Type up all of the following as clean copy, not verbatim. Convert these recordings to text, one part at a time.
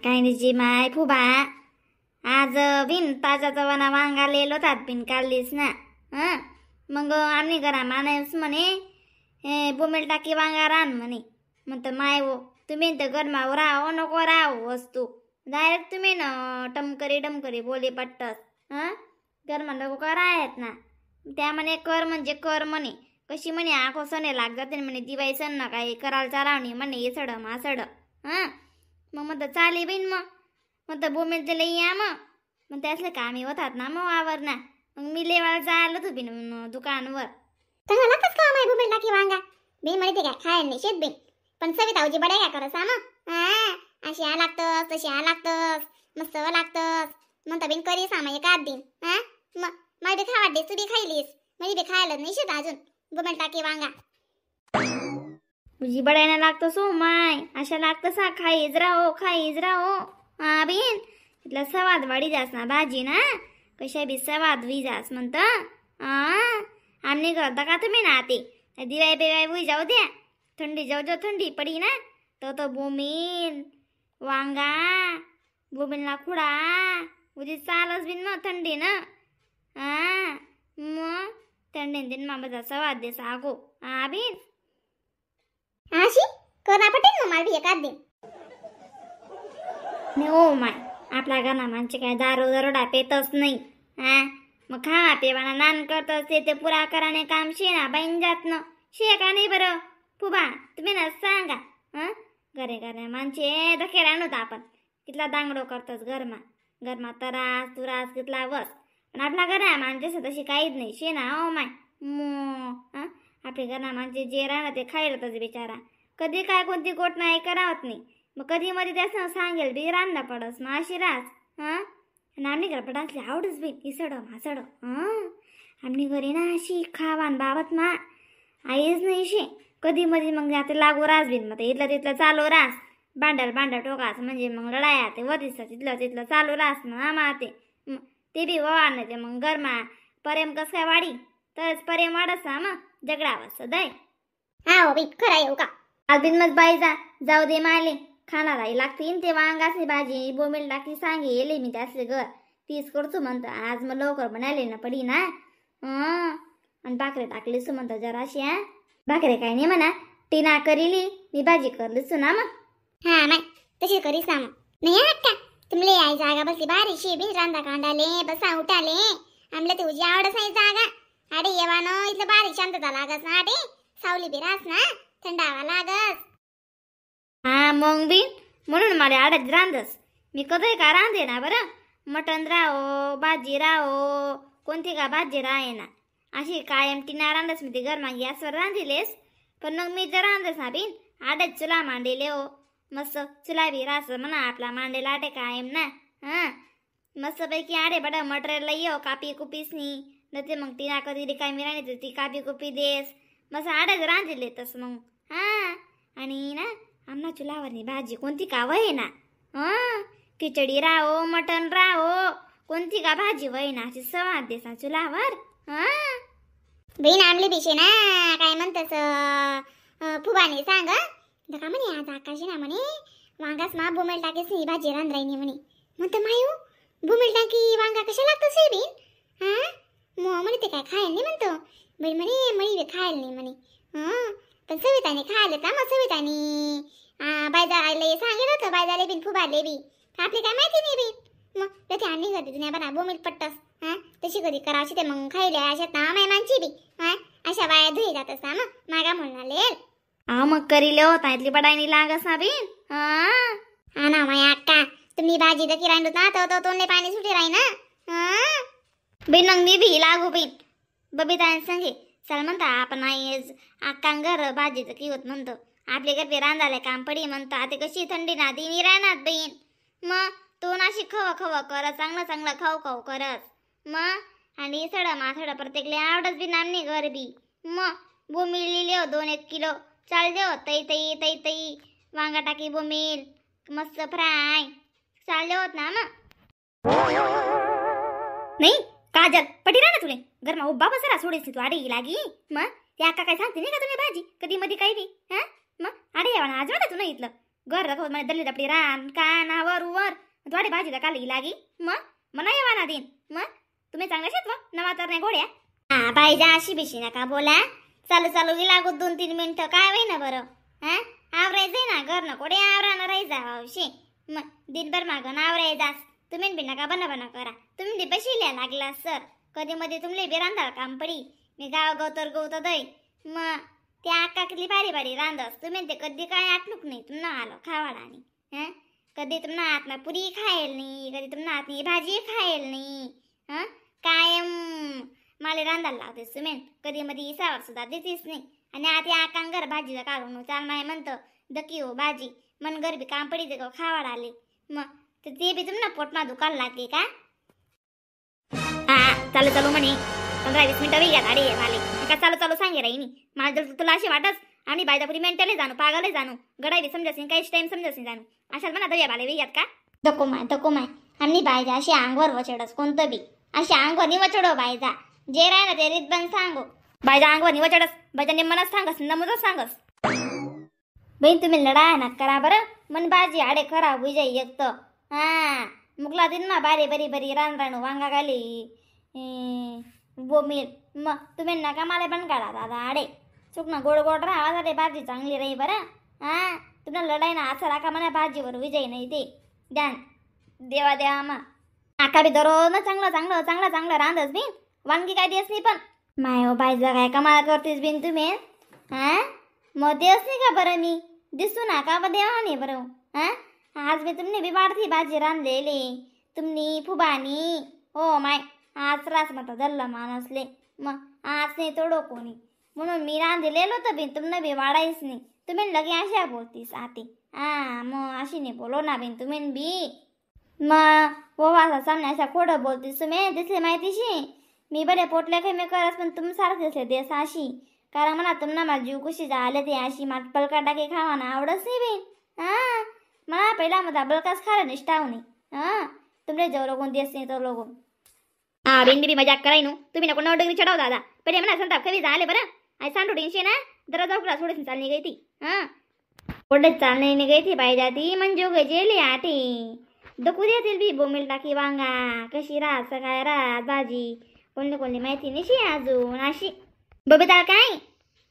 काय नाही माय फुबा आज बिन ताजाचा वना वांगा लेलो तात बिन काढलीस ना मग आम्ही घरा माणूस म्हणे हे बोमेल टाकी वांगा रान म्हणे म्हणतं माय वो तुम्ही तर गरमावर राहो नको राहो वस्तू डायरेक्ट तुम्ही न डमकरी बोली पट्टस गरमा नको करा आहेत ना त्या म्हणे कर म्हणजे कर म्हणे कशी म्हणे आखो सणे लाग जाते म्हणे दिवाळी सण ना काही करायला चालवणी म्हणे ये सड मासड मग म्हणतं चाले बहीण मग म्हणतं बोमेल ते लई या मग त्यासले कामी होतात ना मग वावर ना मग मी लेवायला जायला तू बिन दुकानवर चांगला कस काम आहे बोमेल टाकी वांगा बी म्हणते काय खायला नाही शेत बी पण सविताऊजी बडे काय करत मग अशी आ लागतस तशी आ लागतस मस्त लागतस म्हणता बिन करी सामा एक आठ दिन मग मला बी खा वाटतेस तू बी खाईलीस मी बी खायला नाही शेत अजून बोमेल टाकी वांगा तुझी बडायला लागतो सो माय अशा लागतं सा खाईच राहो हा बिन तिथला सवाद वाढी जास ना भाजी ना कशा बी सवाद वी जास म्हणतं आमने करता का तुम्ही ना ते दिवाय बिवाय बुई जाऊ द्या थंडी जाऊ थंडी पडी ना तो बोमील वांगा बोमीलना खुडा उदी चालच बिन मग थंडी ना मग थंडी दिन माझा सवाद दे सागो बिन आशी करा पटेल मग मला एखाद दिन हो माय आपल्या घरा माणसे काय दारोडा पेतच नाही मग खा पेवाना नान करतस ते पुरा कराने काम शेना बाईन जात न शे का नाही बरं फुबा तुम्ही ना सांगा घरे माणसे धकेर आणूत आपण कितला दांगडो करतस घरमा तरास तुरास कितला वस पण आपल्या घरा माणसे तशी काहीच नाही शेना हो माय आपल्या घरा माणसे जे राहणं ते खायलातच बिचारा कधी काय कोणती गोट नाही करावत नाही मग कधी मध्ये त्यास सांगेल बी रांना पडस मग अशी रास आमनी घर पडासली आवडच बी इसड मासड आमनी घरी ना अशी खावान बाबत मा आईच नाही शे कधी मध्ये मग आता लागू रास बिन मग इथलं तिथलं चालू रास भांडल टोकास म्हणजे मग लढाया ते वधिस तिथलं चालू रास मग आमा ते बी वाढ ते मग गरमा प्रेम कस काय वाढी तरच प्रेम वाढस ना मग झगडा वाजत दय हो बी खरं येऊ का आज बिन मग बाई जाऊ दे माले खाणाराही लागतील ते वांगासली भाजी बोमेल टाकली सांगे येले मी त्यासले घर तीच करतो म्हणतं आज मग लवकर बनायले ना पडी ना आणि भाकरे टाकलीस म्हणतं जराशी भाकरे काय नाही म्हणा टीना करीली मी भाजी करलीस ना मग नाही तशी करीस ना मग नाही अक्का तुमले आई जागा बसली बारी शिबी रांदा कांडाले बसा उठाले आमले तुझी आवडच नाही जागा अरे येवा न इथलं बारी शांतता लागस ना अरे सावली बी रास ना थंडावा लागस मग बी म्हणून मला आडच रांधस मी कधी का रांधे ना बरं मटण राहो भाजी राहो कोणती का भाजी राहे ना अशी कायम टिना रांधस मी ते गरमा गॅसवर रांधिलेस पण मग मी जर रांधस ना बिन आडच चुला मांडेले हो मस्त चुला बी रास म्हणा आपला मांडेला आटे कायम ना मस्त पैकी आडे बडा मटेरियल येऊ कापी कुपीसनी न ते मग टिना कधी रिकामी राहणे ती कापी कुपी देस मस्त आडच रांधिले तस मग आणि ना आमना चुलावरनी भाजी कोणती का वय ना खिचडी राहो मटण राहो कोणती का भाजी वय ना अशी सवाद देसा चुलावर बहीण आमली बिशे ना काय म्हणतस फुबाने सांग का म्हणे आज आकाशी ना म्हणे वांगास मा बोमेल टाकीस ही भाजी रांधरायनी म्हणे म्हणतं मायू बोमेल टाकी वांगा कशा लागतस हे बीन म्हणे ते काय खायला नाही म्हणतो बहीण म्हणे मळी बी खायला नाही म्हणे पण सविताने खायला का मग सविताने बायदाले सांगेल होतं बायदाले बिन फुबाले बी आपली काय माहिती नाही बी मग ते आणली करते तुझ्या बरा बोमील पट्टस तशी कधी करायची ते मग खायला अशा ना माणची बी अशा बाया धुई जातस ना मग मागा म्हणले मग करीले होता इथली बडायनी लागस ना बिन ना माय अक्का तुम्ही भाजी दकी राहिलो ना तो तोंडे पाणी सुटी राही ना बिन मग मी बी लागू बिन बबिता सांगे चल म्हणता आपण अक्कांगर भाजीचं किवत म्हणतो आपले घर रांधाले काम पडी म्हणतो आता कशी थंडी ना ती राहणार बहीण मग तू नाशी खव करत चांगलं खाऊ करत मग आणि सड माथड प्रत्येकले आवडच बी नामनी घर बी मग बोमील लिहो 2-1 किलो चाल देव तई वांगा टाकी बोमील मस्त फ्राय चाल देवत ना मग नाही काजल पटी ना तुले घरमा उभा बसरा सोडीस तू आडे लागी मग त्या काय सांगते नाही का तुम्ही भाजी कधी मध्ये काही बी मग अरे येवा ना आज तू नाही इथलं घर घर दाखव मला दल्ली दपडी रान कानावर वर थोडी भाजीला काली लागी मग नाही येवा दिन मग तुम्ही चांगल्या शेत नवा तर नाही घोड्या हा बाईजा अशी बिशी नका बोला चालू चालू लागू 2-3 मिनिटं काय होई ना बरं हा आवरायचंय ना घर न कोडे आवरानं राहायचा वावशी मग दिनभर मागं आवरायचास तुम्ही बी नका बना करा तुम्ही बी बशिल्या लागला सर कधी मध्ये तुमले बी रांधाळ काम पडी मी गाव गवतर गवत दय मग त्या आकाकली बारी रांधस तुम्ही ते कधी काय आटलूक नाही तुम्हाला आलो खावाडा आणि हा कधी तुम्हाला हातनं पुरी खायला नाही कधी तुम्हाला हातनी भाजी खायला नाही हा कायम मला रांधायला लावतेस तुम्ही कधी मध्ये इसावर सुद्धा देतेस नाही आणि आता आकांगर भाजीला काढून चाल माय म्हणतं दकी हो भाजी मन घर बी काम पडी दे खावाड आले मग ते बी तुम्हाला पोटमा दुकान लागते का हा चालू म्हणे 15-20 मिनिटं वेगळ्या गाडी आहे माले का चालू सांगे राही मी माझं तुला अशी वाटस आणि बायदापुरी मेंटले जाणू पागले जाणू गडाई बी समजस काहीच टाइम समजस जाणू अशाच म्हणा दव्या बाले वेगळ्यात का दको माय आणि बायजा अशी अंगवर वचडस कोणतं बी अशी अंगवर नि वचडो बायजा जे राय ना ते रीत बन सांगो बायजा अंगवर नि वचडस बायजा निम्मनच सांगस नमूदच सांगस बहीण तुम्ही लढा ना करा बरं मन बाजी आडे खराब होई जाई एक तर हा मुकला दिन ना बारी बरी रानू वांगा गाली बोमील मग तुम्ही नका मला पण काढा दादा आडे चुक ना गोड राहा रे भाजी चांगली राही बरं हा तुम्हाला लढाई ना असं राखा म्हणा भाजीवर विजय नाही ते द्यान देवा मा आका बी दररोज ना चांगलं रांधस बिन वांगी काय देस नाही पण माय हो बायजा काय कमाल करतेस बिन तुम्ही हा मग देस नाही का बरं मी दिसू ना का देवा नाही बरं हा आज मी तुमने बी वाढती भाजी रांधलेली तुम्ही फुबानी हो माय आज रास मत जल्ल मानसले मग आज नाही तोडो कोणी म्हणून मी रांधलेलो तर बिन तुमनं बी वाढायच नाही तुम्ही लगे अशा बोलतीस आती हा मग अशी नाही बोलो ना बिन तुम्ही बी मग वो वासा सामने अशा खोडं बोलतीस तुम्ही दिसले माहितीशी मी बरे पोटल्या काही मी करस पण तुम सारखं दिसले देस अशी कारण म्हणा तुम्हाला माझा जीव कुशी झाले ते अशी मात पलका टाके खावा ना आवडच नाही बिन हा मला पहिला मग बलकाच खायला निष्ठाव नाही हा तुमले जेव लोगून देस नाही तो लोगून हा बिन बी मजाक कराय नु तुम्ही नको 9 डिग्री चढाव दादा पहिले म्हणा संताप कवी झाले बरं आई सांडू टेन्शन ना जरा जाऊकडा थोडीशी चालली गई ती हा थोडे चालणे गई ती बाई जाती मंजू गजेली आटी दकू देतील बी बोमिल टाकी वांगा कशी राहत काय राहत भाजी कोणली माहिती नाही अजून अशी बबिता काय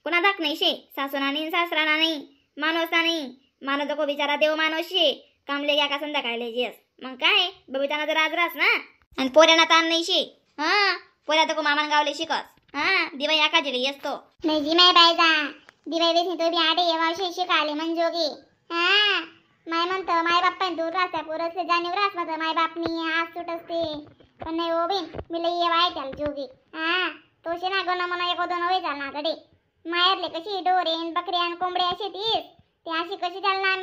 कोणा दाख नाही शे सासूना नाही सासराना नाही मानवसा नाही मानव दको बिचारा देव मानवशे कामले या का संध्याकाळले जेस मग काय बबिताना जर आज रास ना आणि पोऱ्याना ताण नाही शे हा पोऱ्या दको मामान गावले शिकस हा दिवाई आकाजीले येसतो नाही जी माय बायजा दिवाई बेसी तो बी आडे येवाशे शिकाले मंजोगी हा माय म्हणतं माय बाप्पाने दूर राहत्या पोरसले जाणीव राहत माझं माय बापनी आज सुटसते पण नाही ओ बिन मी लई येवाय त्याला जोगी हा तोशे ना गण म्हणा 1-2 होय झाल ना गडे मायरले कशी डोरेन बकऱ्यान कोंबड्या असे तीस ते अशी कशी त्याला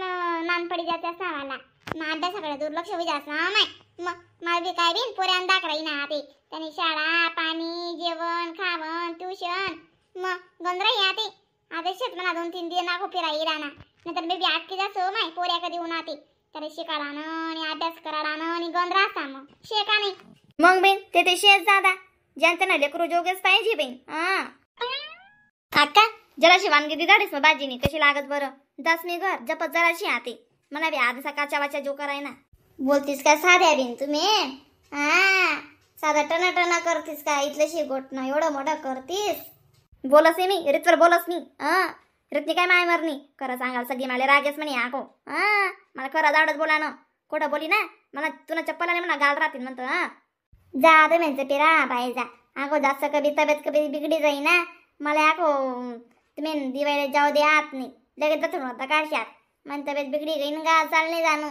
नान पडी जाते सावाला ना सगळं दुर्लक्ष होई जास ना माय मग मला बी काय बिन पोऱ्यान दाखराई ना ते त्याने शाळा पाणी जेवण खावण ट्युशन मग गंधराई आते आता शेत म्हणा 2-3 दिवस नाको फिराई राहणार नाहीतर बेबी आटकी जासो माय पोऱ्या कधी उन्हाते त्याला शिकाडानं आणि अभ्यास कराडानं आणि गंधरा असता मग शेका नाही मग बेन ते शेत जादा ज्यांना लेकरू जोगेच पाहिजे बेन हा अक्का जराशी वानगी दिदाडीस मग बाजीनी कशी लागत बरं जास मी घर जपत जराशी आते मला बी आज सकाळच्या वाच्या जो कराय ना बोलतीस का साध्या बिन तुम्ही हा साधा टना करतीस का इथल्याशी गोटणं एवढं मोठं करतीस बोलस मी रीतवर बोलस मी रीतनी काय माय मरणी खरं सांगाल सगळी मला रागेस म्हणे आको मला खरं जावडच बोला ना खोटं बोली ना मला तुला चप्पलाने म्हणा गाल राहतील म्हणतो जा ते म्हणते पेरा बाई जा आको जास्त कधी तब्येत कधी बिगडी जाई ना मला आको तुम्ही दिवाळीला जाऊ दे आत नाही लगेच जातो होता काशात मन तब्येत बिगडी गई ना गा चाल नाही जाणू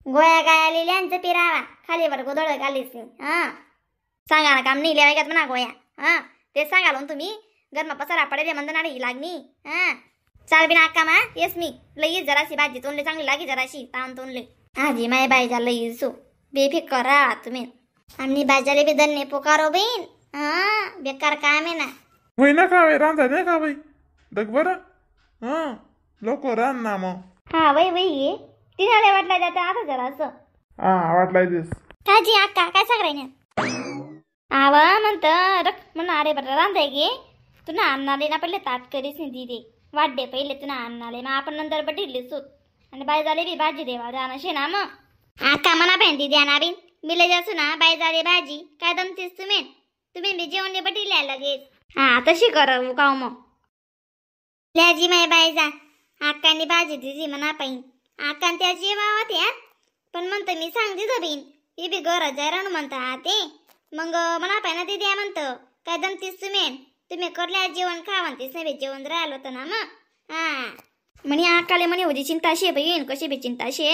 गोया काय आलेली यांचं पिरावा खालीवर गोदळ घालीस सांगा ना काम नाही लिहायच्यात म्हणा गोया तेच सांगाल तुम्ही गरमा पसारा पडेल मंदनाडी लागणी चाल बिना अक्का मा येस मी लई जराशी भाजी तोंडले चांगली लागी जराशी ताण तोंडले आजी माय बाईजा लई सो बेफिक करा तुम्ही आम्ही बाजाले बी धन्य पुकारो बहीण बेकार काम आहे ना होई ना का रांधा नाही का बाई दग बरं लोक रान ना मग हा वय तिनाले वाटला जाते आता जरा असं वाटलाय दिस काजी अक्का काय सांग राही आवा म्हणत म्हणून अरे बरं रांधाय गे तुला अन्नाले ना पहिले ताट करीस नाही दिदे वाढे पहिले तुला अन्नाले मग आपण नंतर बटिले सूत आणि बाई झाली बी भाजी देवा जाणं शे ना मग आका म्हणा पेंती द्या ना बिन मिले जासू ना बाई झाली भाजी काय दमतीस तुम्ही बी जेवण बटील्या लगेच हा तशी कर का मग ल्याजी माय बाई जा आकांनी भाजी दिली म्हणा पाहिन आकान त्या जेवावत या पण म्हणतं मी सांग दिलं बिन ही बी गरज आहे रण म्हणता ते मग म्हणा पाहिजे ते द्या म्हणतं काय दमतीस तुम्ही करल्या जेवण खा म्हणतेस नाही जेवण राहिलं होतं ना मग हा म्हणे आकाले म्हणे होती चिंता शे बहीण कशी बी चिंता शे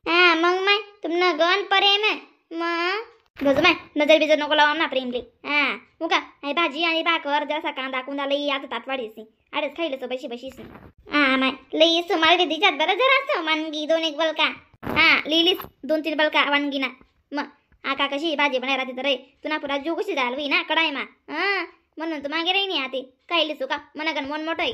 हा मग माय तुमनं गण परे मग बघ माय नजर बिजर नको लावा ना प्रेमले हा हो का आई भाजी आणि भाकर जसा कांदा कुंदा लई आता ताटवाडीस अरेच खायला बशी बशीस हा माय लई सुमार दिच्यात बरं जरा वानगी 2-1 बलका हा लिहिलीस 2-3 बलका वानगी ना मग आका कशी भाजी बनाय राहते तर रे तुना पुरा जीव कशी जाल ना कडाय मा हा म्हणून तू मागे राही नाही आते काही लिसू का मनागण मन मोठं आहे